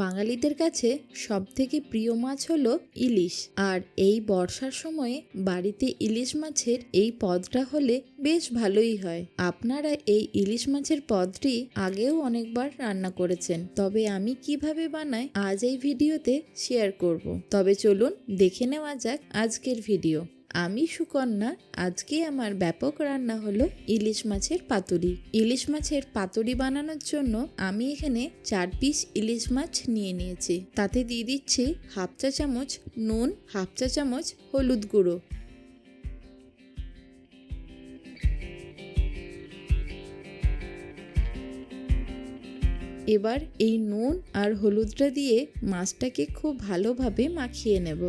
বাঙালিদের কাছে সবথেকে প্রিয় মাছ হলো ইলিশ। আর এই বর্ষার সময়ে বাড়িতে ইলিশ মাছের এই পদটা হলে বেশ ভালোই হয়। আপনারা এই ইলিশ মাছের পদটি আগেও অনেকবার রান্না করেছেন, তবে আমি কিভাবে বানাই আজ এই ভিডিওতে শেয়ার করব। তবে চলুন দেখে নেওয়া যাক আজকের ভিডিও। আমি সুকন্যা। আজকে আমার ব্যাপক রান্না হলো ইলিশ মাছের পাতুরি। ইলিশ মাছের পাতুরি বানানোর জন্য আমি এখানে 4 পিস ইলিশ মাছ নিয়ে নিয়েছি। তাতে দিয়ে দিচ্ছি হাফ চা চামচ নুন, হাফ চা চামচ হলুদ গুঁড়ো, এবার এই নুন আর হলুদটা দিয়ে মাছটাকে খুব ভালোভাবে মাখিয়ে নেব।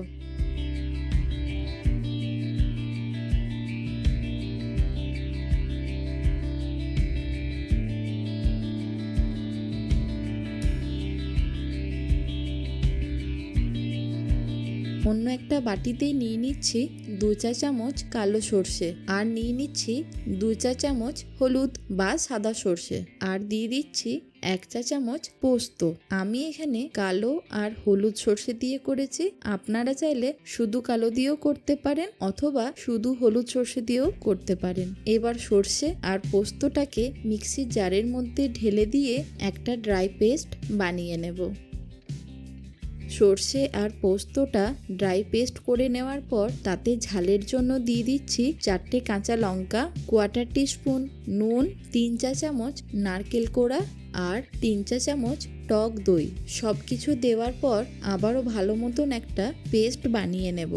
অন্য একটা বাটিতেই নিয়ে নিচ্ছি 2 চা চামচ কালো সর্ষে, আর নিয়ে নিচ্ছি 2 চা চামচ হলুদ বা সাদা সর্ষে, আর দিয়ে দিচ্ছি 1 চা চামচ পোস্ত। আমি এখানে কালো আর হলুদ সর্ষে দিয়ে করেছি। আপনারা চাইলে শুধু কালো দিয়েও করতে পারেন অথবা শুধু হলুদ সর্ষে দিয়েও করতে পারেন। এবার সর্ষে আর পোস্তটাকে মিক্সির জারের মধ্যে ঢেলে দিয়ে একটা ড্রাই পেস্ট বানিয়ে নেব। সর্ষে আর পোস্তটা ড্রাই পেস্ট করে নেওয়ার পর তাতে ঝালের জন্য দিয়ে দিচ্ছি 4টে কাঁচা লঙ্কা, 1/4 টিস্পুন নুন, 3 চা চামচ নারকেল কোড়া আর 3 চা চামচ টক দই। সব কিছু দেওয়ার পর আবারও ভালো মতন একটা পেস্ট বানিয়ে নেব।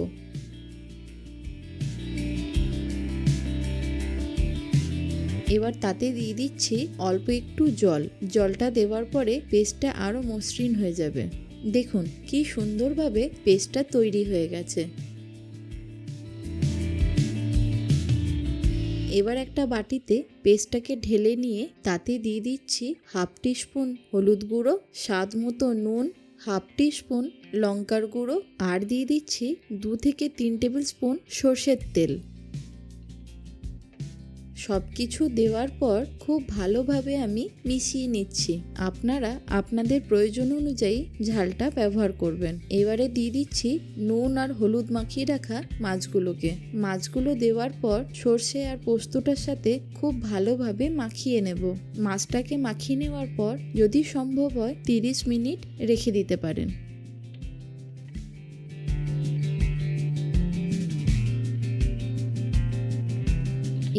এবার তাতে দিয়ে দিচ্ছি অল্প একটু জল। জলটা দেওয়ার পরে পেস্টটা আরও মসৃণ হয়ে যাবে। দেখুন কি সুন্দরভাবে পেস্টটা তৈরি হয়ে গেছে। এবার একটা বাটিতে পেস্টটাকে ঢেলে নিয়ে তাতে দিয়ে দিচ্ছি হাফ টিস্পুন হলুদ গুঁড়ো, স্বাদ মতো নুন, হাফ টিস্পুন লঙ্কার গুঁড়ো, আর দিয়ে দিচ্ছি 2 থেকে 3 টেবিল স্পুন সর্ষের তেল। সব কিছু দেওয়ার পর খুব ভালোভাবে আমি মিশিয়ে নিচ্ছি। আপনারা আপনাদের প্রয়োজন অনুযায়ী ঝালটা ব্যবহার করবেন। এবারে দিয়ে দিচ্ছি নুন আর হলুদ মাখিয়ে রাখা মাছগুলোকে। মাছগুলো দেওয়ার পর সর্ষে আর পোস্তটার সাথে খুব ভালোভাবে মাখিয়ে নেব। মাছটাকে মাখিয়ে নেওয়ার পর যদি সম্ভব হয় 30 মিনিট রেখে দিতে পারেন।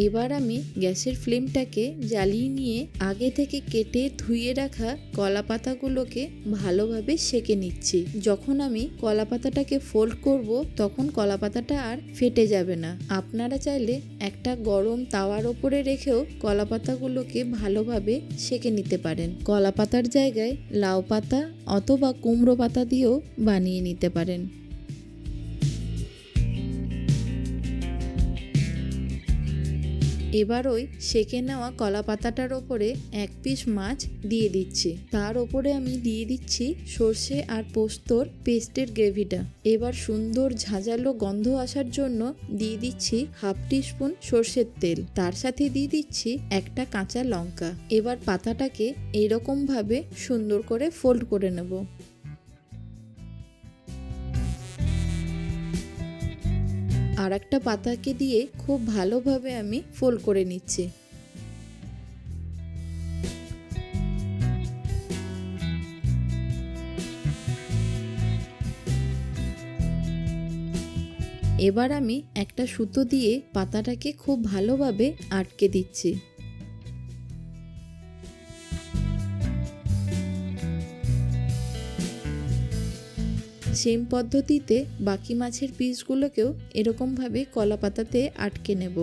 এবার আমি গ্যাসের ফ্লেমটাকে জ্বালিয়ে নিয়ে আগে থেকে কেটে ধুয়ে রাখা কলা পাতাগুলোকে ভালোভাবে সেঁকে নিচ্ছি। যখন আমি কলা পাতাটাকে ফোল্ড করব তখন কলা পাতাটা আর ফেটে যাবে না। আপনারা চাইলে একটা গরম তাওয়ার ওপরে রেখেও কলা পাতাগুলোকে ভালোভাবে সেঁকে নিতে পারেন। কলা পাতার জায়গায় লাউ পাতা অথবা কুমড়ো পাতা দিয়েও বানিয়ে নিতে পারেন। এবার ওই সেঁকে নেওয়া কলা পাতাটার ওপরে 1 পিস মাছ দিয়ে দিচ্ছি। তার ওপরে আমি দিয়ে দিচ্ছি সর্ষে আর পোস্তর পেস্টের গ্রেভিটা। এবার সুন্দর ঝাঁঝালো গন্ধ আসার জন্য দিয়ে দিচ্ছি হাফ টিস্পুন সর্ষের তেল। তার সাথে দিয়ে দিচ্ছি একটা কাঁচা লঙ্কা। এবার পাতাটাকে এইরকম ভাবে সুন্দর করে ফোল্ড করে নেব। আর একটা পাতাকে দিয়ে খুব ভালোভাবে আমি ফোল্ড করে নিচ্ছি। এবার আমি একটা সুতো দিয়ে পাতাটাকে খুব ভালোভাবে আটকে দিচ্ছি। সেম পদ্ধতিতে বাকি মাছের পিসগুলোকেও এরকমভাবে কলা পাতাতে আটকে নেব।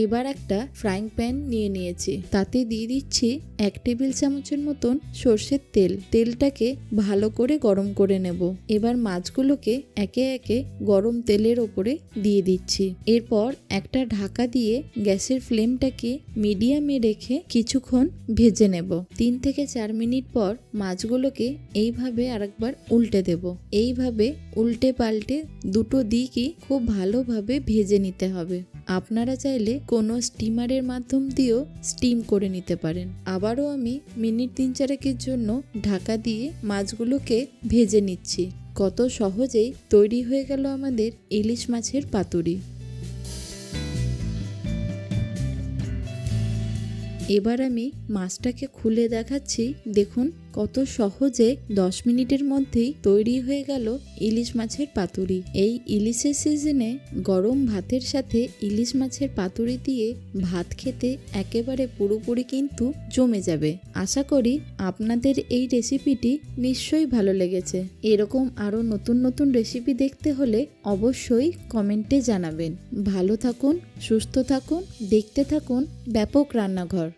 এবার একটা ফ্রাইং প্যান নিয়ে নিয়েছি, তাতে দিয়ে দিচ্ছি 1 টেবিল চামচের মতন সর্ষের তেল। তেলটাকে ভালো করে গরম করে নেব। এবার মাছগুলোকে একে একে গরম তেলের ওপরে দিয়ে দিচ্ছি। এরপর একটা ঢাকা দিয়ে গ্যাসের ফ্লেমটাকে মিডিয়ামে রেখে কিছুক্ষণ ভেজে নেব। 3 থেকে 4 মিনিট পর মাছগুলোকে এইভাবে আরেকবার উল্টে দেব। এইভাবে উল্টে পাল্টে দুটো দিকই খুব ভালোভাবে ভেজে নিতে হবে। আপনারা চাইলে কোনো স্টিমারের মাধ্যম দিয়েও স্টিম করে নিতে পারেন। আবারও আমি মিনিট 3-4 জন্য ঢাকা দিয়ে মাছগুলোকে ভেজে নিচ্ছি। কত সহজেই তৈরি হয়ে গেল আমাদের ইলিশ মাছের পাতুরি। এবার আমি মাছটাকে খুলে দেখাচ্ছি। দেখুন কত সহজে 10 মিনিটের মধ্যেই তৈরি হয়ে গেল ইলিশ মাছের পাতুরি। এই ইলিশের সিজনে গরম ভাতের সাথে ইলিশ মাছের পাতুরি দিয়ে ভাত খেতে একেবারে পুরোপুরি কিন্তু জমে যাবে। আশা করি আপনাদের এই রেসিপিটি নিশ্চয়ই ভালো লেগেছে। এরকম আরও নতুন নতুন রেসিপি দেখতে হলে অবশ্যই কমেন্টে জানাবেন। ভালো থাকুন, সুস্থ থাকুন, দেখতে থাকুন ব্যাপক রান্নাঘর।